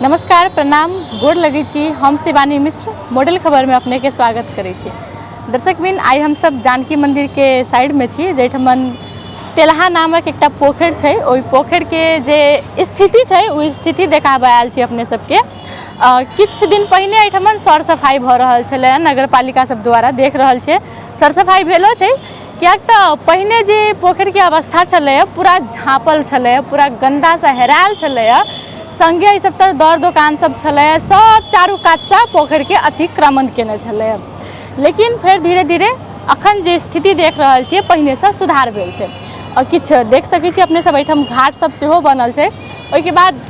नमस्कार, प्रणाम, गोर लगै छी। हम शिवानी मिश्र मॉडल खबर में अपने के स्वागत करै छी। दर्शकबिन, आई हम सब जानकी मंदिर के साइड में छी, जैठमन तेलहा नामक एकटा पोखर छै। ओई पोखर के जे स्थिति छै, ओ स्थिति देखाबे आयल छी अपने सबके। किछ दिन पहिने एहिठमन सर सफाई भ रहल छलै, नगर पालिका सब द्वारा देख रहल छै सर सफाई भेलो छै। कियाक तऽ पहिने जे पोखर के अवस्था छलै, पूरा झाँपल छलै, पूरा गंदा से हेरायल छलै। संगे ई सब तर दर दुकान सब छलै, सब चारू कात से पोखर के अतिक्रमण केने छलै। लेकिन फिर धीरे धीरे अखन जे स्थिति देख रहल छियै, पहिने से सुधार भेल छै। और किछ देख सकै छी अपने सब, एहिठाम घाट सब सेहो बनल छै। ओहिके बाद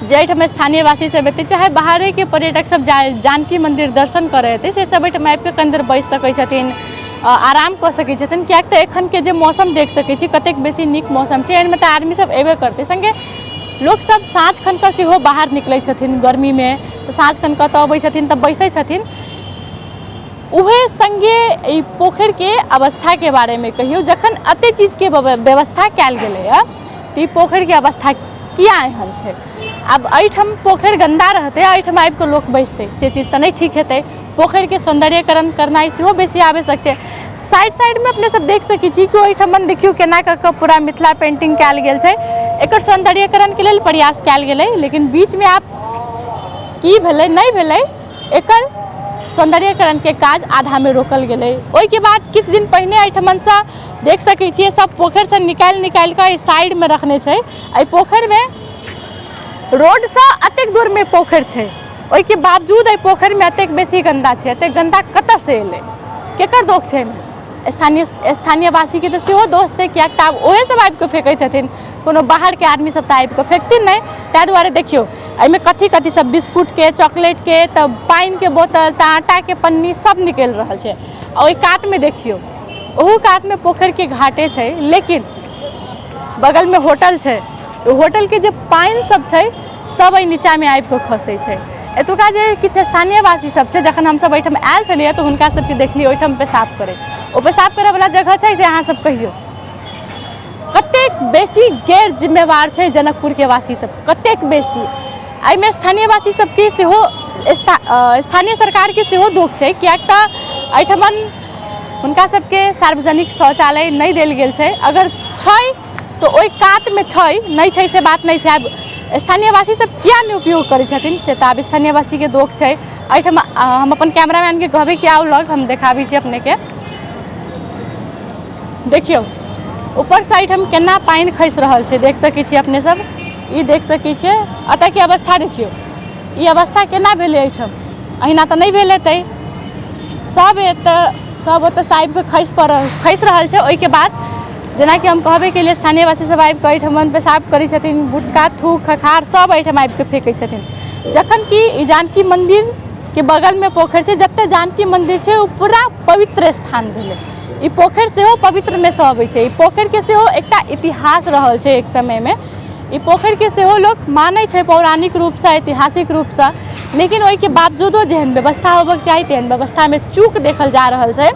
जे एहिठाम स्थानीय वासी सब एतै, चाहे बाहरे के पर्यटक सब जानकी मंदिर दर्शन करे एतै, से सब एहिठाम आबि के कनी देर बैस सकै छथिन, आराम कऽ सकै छथिन। कियाक तऽ एखन के जे मौसम देख सकै छी, कतेक बेसी नीक मौसम छै। एहिमे तऽ आदमी सब एबे करतै, संगे लोक सब साँझ खन कऽ सेहो बाहर निकलै छथिन गर्मी में, तऽ साँझ खन कऽ तऽ अबै छथिन तऽ बैसै छथिन। उहे संगे ई पोखर के अवस्था के बारे में कहियो, जखन एते चीज के व्यवस्था कयल गेलै है, तऽ ई पोखर के अवस्था किया एहन छै। अब एहिठाम पोखर गंदा रहतै, एहिठाम आबि कऽ लोक बैसतै, से चीज तऽ नहीं ठीक हेतै। पोखर के सौंदर्यकरण करनाइ सेहो बेसी आवश्यक छै। साइड में अपने सब देख सकै छी कि ओहिठाम देखियो केना कऽ पूरा मिथिला पेंटिंग कयल गेल छै। एकर सौंदर्यकरण के लेल प्रयास कयल गेलै, लेकिन बीच में आब की भेलै नहीं भेलै, एकर सौंदर्यकरण के काज आधा में रोकल गेलै। ओहिके बाद किछ दिन पहिने एहिठमन से देख सकै छियै, सब पोखर से निकालि कऽ साइड में रखने छै। एहि पोखर में रोड से अतेक दूर में पोखर छै, ओहिके बावजूद एहि पोखर में एतेक बेसी गंदा छै। एतेक गंदा कतऽ से एलै, केकर दोष छै। स्थानीय वासी के तऽ सेहो दोष छै, कियाक तऽ आब ओहे सब आबि कऽ फेकै छथिन। कोनो बाहर के आदमी सब तऽ आबि कऽ फेकथिन नहीं। ताहि दुआरे देखियौ, एहिमे कथी कथी सब बिस्कुट के, चॉकलेट के, तऽ पानि के बोतल, तऽ आटा के पन्नी सब निकलि रहल छै। और ओहि कात में देखियौ, ओहू कात में पोखर के घाटे छै, लेकिन बगल में होटल छै। होटल के जे पानि सब छै, सब एहि नीचा में आबि कऽ खसै छै। एतुका जे किछु स्थानीय वासी सब छै, जखन हमसब एहिठाम आयल छलियै, तऽ हुनका सबके देखलियै ओहिठाम पेशाब करैत। ओ पेशाब करे वाला जगह छै से अहाँ सब कहियौ, कतेक बेसी गैर जिम्मेवार छै जनकपुर के वासी सब, कतेक बेसी। एहिमे स्थानीय वासी सबके सेहो स्थानीय सरकार के सेहो दोष छै। कियाक तऽ एहिठमन हुनका सबके सार्वजनिक शौचालय नहीं देल गेल छै। अगर छै तऽ ओहि कात में छै, नहीं छै से बात नहीं छै। आब स्थानीय वासी सब किया नहीं उपयोग करै छथिन, से तऽ आब स्थानीय वासी के दोष छै। एहिठाम हम अपन कैमरामैन के कहबै कि आउ लग, हम देखाबै छी अपने के। देखियौ ऊपर से एहिठाम केना पानि खसि रहल छै, देख सकै छी अपने सब। ई देख सकै छियै, एतऽ के अवस्था देखियौ, ई अवस्था केना भेलै एहिठाम। अहिना तऽ नहीं भेल हेतै। सब ओतऽ से आबि कऽ खसि रहल छै। ओहिके बाद जेनाकि हम कहबे केलिए, स्थानीय वासी सब आबि कऽ एहिठमन पेशाब करै छथिन, गुटखा थूक खखार सब एहिठाम आबि कऽ फेकै छथिन। जखन कि ई जानकी मंदिर के बगल में पोखर छै, जतऽ जानकी मंदिर छै, ओ पूरा पवित्र स्थान भेलै। ई पोखर सेहो पवित्र में से अबै छै। ई पोखर के सेहो एकटा इतिहास रहल छै एक समय में। ई पोखर के सेहो लोक मानै छै पौराणिक रूप से, ऐतिहासिक रूप से। लेकिन ओहिके बावजूदो जेहन व्यवस्था होबक चाही, तेहन व्यवस्था में चूक देखल जा रहल छै।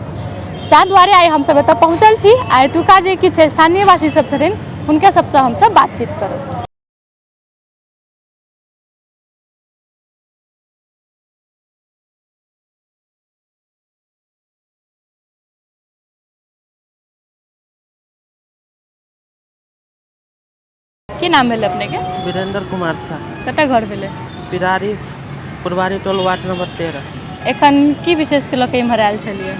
ताहि दुआरे आइ हमसब एतऽ पहुँचल छी। आ एतुका जे किछु स्थानीय वासी सब छथिन, हुनका सबसँ हमसब बातचीत करब। की नाम भेलै अपने के? वीरेंद्र कुमार शाह। कतऽ घर भेलै? पिरारी फुलवारी टोल, वार्ड नंबर 13। एखन की विशेष के लऽ कऽ इम्हर आयल छलियै?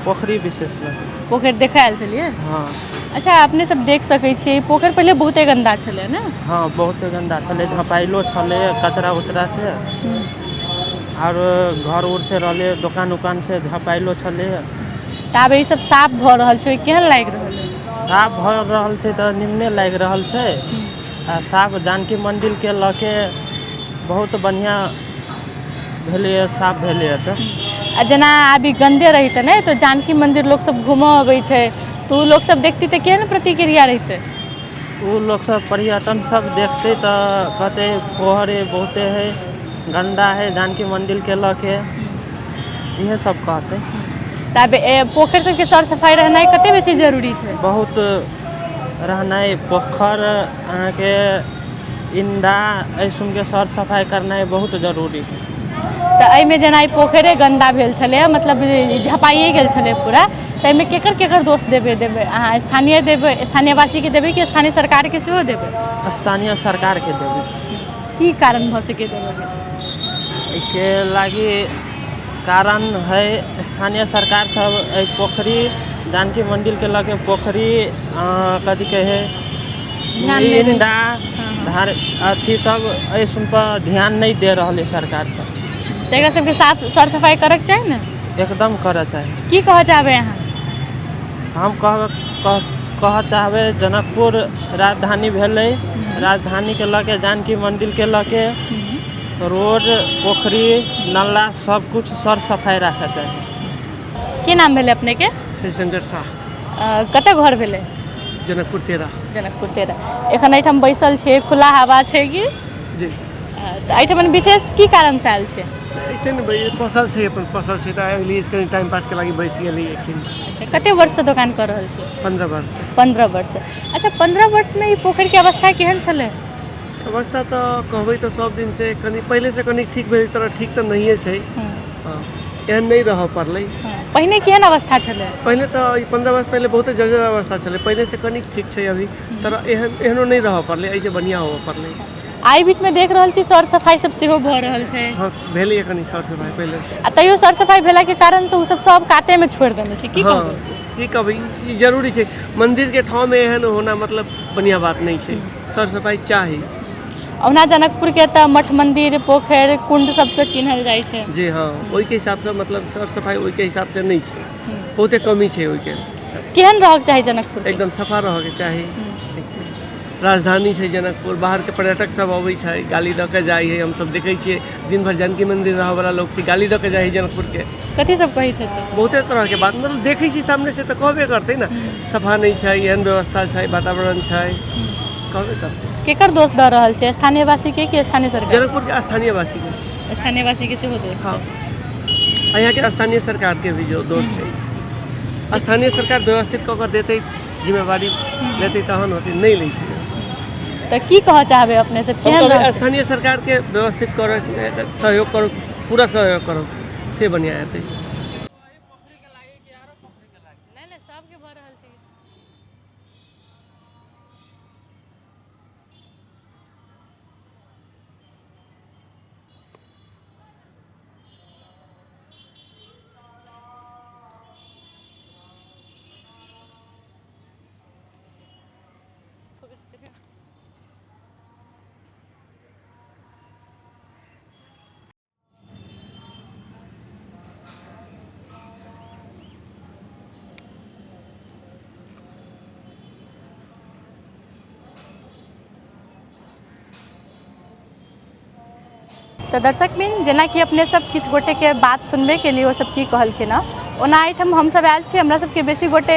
पोखरी विशेष लऽ। पोखरि देखै आयल छलियै? हाँ। अच्छा, अपने सब देख सकै छियै, ई पोखर पहिले बहुते गन्दा छलै ने? हाँ, बहुते गन्दा छलै, झपाइलो छलै कचरा उचरा से। और घर उर से रहलै, दुकान उकान से झपाइलो छलै। तऽ आब ई सब साफ भऽ रहल छै, केहन लागि रहल है? साफ भऽ रहल छै तऽ निम्ने लागि रहल छै। आ साफ जानकी मंदिर के लऽ के बहुत बढ़िया भेलैए, साफ भेलैए तऽ। आ जेना अभी गंदे रहितै ने, तो जानकी मंदिर लोक सब घूमऽ अबै छै, तऽ ओ लोक सब देखतै तऽ केहन प्रतिक्रिया रहितै? ओ लोग सब, पर्यटन सब देखते तऽ कहते पोखर बहुते है गंदा है, जानकी मंदिर के लऽ के इहे सब कहते। तब पोखर सबके सर सफाई रहनाइ कते बेसी जरूरी छै? बहुत रहनाइ। पोखर अहाँके इंडा ऐसुन के सर सफाई करनाइ बहुत जरूरी है। तऽ एहिमे जेना ई पोखरे गन्दा भेल छलै, मतलब झपाइए गेल छलै पूरा, तऽ एहिमे केकर केकर दोष देबै अहाँ? स्थानीय देबै, स्थानीयवासीके देबै कि स्थानीय सरकारके सेहो देबै? स्थानीय सरकारके देबै। की कारण भऽ सकै देबै? एहिके लागि कारण है स्थानीय सरकार सब पोखरी जानकी मंदिर के लगे पोखरी कथी कहे इंडा धार अथी सब ऐसन पर ध्यान नहीं दे रहा है सरकार सब। एकरा सबके साफ सर सफाई करक चाही ने? एकदम करे चाही। की कह चाहबै अहाँ? हम कह चाहबै जनकपुर राजधानी भेलै, राजधानी के लगे जानकी मंदिर के लगे रोड पोखरी नाला सब कुछ सर सफाई रखे चाहिए। की नाम भेलै अपने के? हरिशंकर शाह। कतऽ घर भेलै? जनकपुर 13। जनकपुर 13। एखन एहिठाम बैसल छियै, खुला हवा छै कि? जी। तऽ एहिठाम विशेष की कारण से आयल छै? ऐसे ने भाई पसल छै, अपन पसल छै तऽ अगली कनी टाइम पास के लागि बैस गेली एकछिन। अच्छा, कते वर्ष से दुकान कर रहल छी? 15 वर्ष से। 15 वर्ष। अच्छा, 15 वर्ष में ई पोखरि के अवस्था केहन छलै? अवस्था तो कहबै तो सब दिन से कनी पहले से कनी ठीक भेल, तरह ठीक तो नहिए छै। एहन नहीं रह पड़लै। पहिने केहन अवस्था छलै? पहले तो 15 वर्ष पहले बहुत जर्जर अवस्था छलै, पहले से कनी ठीक छै अभी, तरह एहनो नहीं रह पड़लै, ऐसे बढ़िया हो पड़लै। आई बीच में देख रहल छी सर सफाई सब सेहो भऽ रहल छै। हाँ, भेलै कनी सर सफाई पहले से। आ तैयो सर सफाई भेला के कारण से उ सब काटे में छोड़ देने छै। की कहबै? की कहबै, ई जरूरी छै। मंदिर के ठाव में एहन होना मतलब बढ़िया बात नहीं छै। सर सफाई चाही। ओना जनकपुर के तऽ मठ मंदिर पोखरि कुंड सबसे चिन्हल जाइ छै। जी हाँ, ओहि के हिसाब से मतलब सर सफाई ओहि के हिसाब से नहीं छै, बहुते कमी छै ओहि के। केहन रहक चाही जनकपुर? एकदम सफा रह के चाही। राजधानी छै जनकपुर, बाहर के पर्यटक सब अबै छै, गाली दऽ के जाइ है। हम सब देखै छियै दिन भर जानकी मंदिर रहऽ वाला लोग छी, गाली दऽ के जाइ है जनकपुर के। कथी सब कहैत हेतै? बहुते तरह के बात, मतलब देखै छी सामने से तऽ कहबे करतै ना, सफा नहीं छै, एहन व्यवस्था छै, वातावरण छै, कहबे करतै। केकर दोष दऽ रहल छै? स्थानीय वासी के कि स्थानीय सरकार? जनकपुर के स्थानीय वासी के। स्थानीय वासी के सेहो दोष हाँ, छै। यहाँ के स्थानीय सरकार के भी जो दोष छै। स्थानीय सरकार व्यवस्थित कऽ कर देतै, जिम्मेवारी लेतै तहन होतै, नहीं लै छै। तऽ की कहऽ चाहबै अपने से? केहन स्थानीय सरकार के व्यवस्थित कर सहयोग करो, पूरा सहयोग करो, से बढ़िया हेतै। तऽ दर्शकबिन, जेना कि अपने सब किछु गोटे के बात सुनबे के लिए, वो सब की कहलखिन हँ, ओना एहिठाम हमसब आयल छी। हमरा सबके बेसी गोटे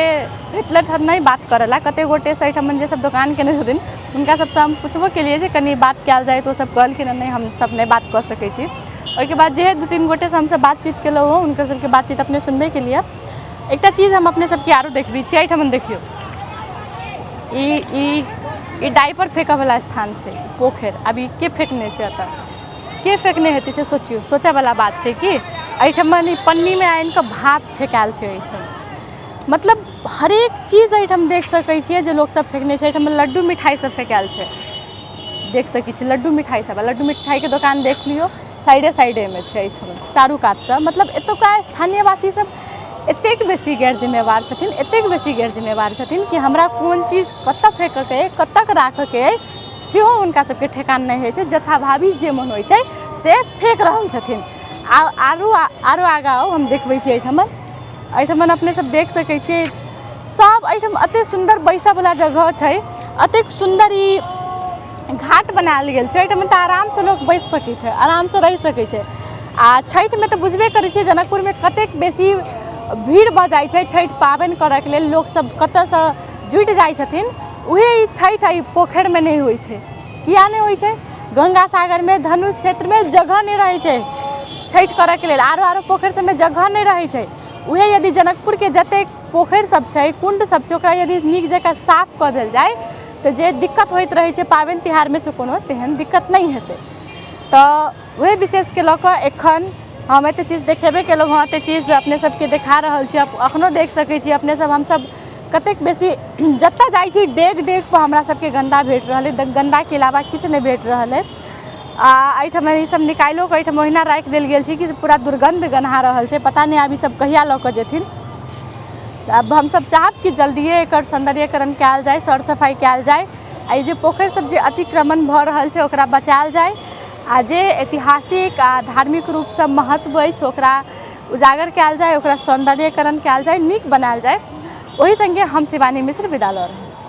भेटलथि हँ नहि बात करला। कते गोटे से एहिठाम जे सब दुकान केने छथिन हुनका सबसँ हम पुछबो केलिए जे कनी बात कयल जाए, तो सब कहलखिन नहीं हम सब नहीं बात कऽ सकै छी। ओहिके बाद जे 2-3 गोटे से हमसब बातचीत केलहुँ हँ, हुनकर सबके बातचीत अपने सुनबे के लिए। एकटा चीज हम अपने सबके आरो देखबी छी। एहिठाम देखियौ, ई डाइपर फेंकऽ वाला स्थान छै, पोखरि। अब ई के फेंकने छै? एतऽ के फेंकने हेतै से सोचियौ, सोचै वाला बात छै कि एहिठाम पन्नी में आनि कऽ भात फेंकायल छै। एहिठाम मतलब हरेक चीज एहिठाम देख सकै छियै जे लोक सब फेंकने छै। एहिठाम लड्डू मिठाई सब फेंकायल छै, देख सकै छी लड्डू मिठाई सब। लड्डू मिठाई के दुकान देख लियौ, साइडे में छै एहिठाम चारू कात से। मतलब एतुका स्थानीयवासी सब एतेक बेसी गैर जिम्मेवार छथिन, एतेक बेसी गैर जिम्मेवार छथिन कि हमरा कोन चीज कतऽ फेंकऽके अइ, कतऽ राखऽके अइ, सेहो हुनका सबके ठेकान नहीं होइ छै। जथाभावी जे मन होइ छै से फेंक रहल छथिन। आरो आगाँ हम देखबै छी एहिठाम अपने सब देख सकै छियै सब। एहिठाम एतेक सुन्दर बैसऽ वाला जगह छै, एतेक सुन्दर ई घाट बनायल गेल छै। एहिठाम तऽ आरामसँ लोक बैस सकै छै, आरामसँ रहि सकै छै। आ छठिमे तऽ बुझबे करै छियै जनकपुरमे कतेक बेसी भीड़ भऽ जाइ छै। छठि पाबनि करऽके लेल लोक सब कतऽसँ जुटि जाइ छथिन। उहे ई छठि ई पोखरिमे नहीं होइ छै। किया नहीं होइ छै? गंगा सागरमे, धनुष क्षेत्रमे जगह नहीं रहै छै छठि करऽके लेल। आरो पोखरि सबमे जगह नहीं रहै छै। उहे यदि जनकपुरके जतेक पोखरि सब छै, कुंड सब छै, ओकरा यदि नीक जकाँ साफ कऽ देल जाए तो जे दिक्कत होइत रहे छै पाबनि तिहार में से कोनो तेहन दिक्कत नहीं हेतै। तो वही विशेष के लऽ कऽ एखन हम एते चीज देखेबे केलहुँ हँ, एते चीज अपने सबके देखा रहल छी, अखनो देख सकै छी अपने सब। हमसब कतेक बेसी जतऽ जाइ छी डेग डेग पर हमरा सबके गन्दा भेट रहल है, गन्दा के अलावा किछु नहीं भेट रहल है। एहिठाम ई सब निकालिओ कऽ एहिठाम ओहिना राखि देल गेल छै कि पूरा दुर्गंध गन्हा रहल छै, पता नहीं आब ई सब कहिया लऽ कऽ जेथिन। अब हम सब चाहब कि जल्दिए एकर सौंदर्यीकरण कयल जाए, सर सफाई कयल जाए, आ जे पोखरि सब जे अतिक्रमण भऽ रहल छै ओकरा बचायल जाए, आ जे ऐतिहासिक आ धार्मिक रूप से महत्व अछि ओकरा उजागर कयल जाए, ओकरा सौंदर्यीकरण कयल जाए, नीक बनायल जाए। ओही संगे हम शिवानी मिश्र विदा लऽ रहल छी।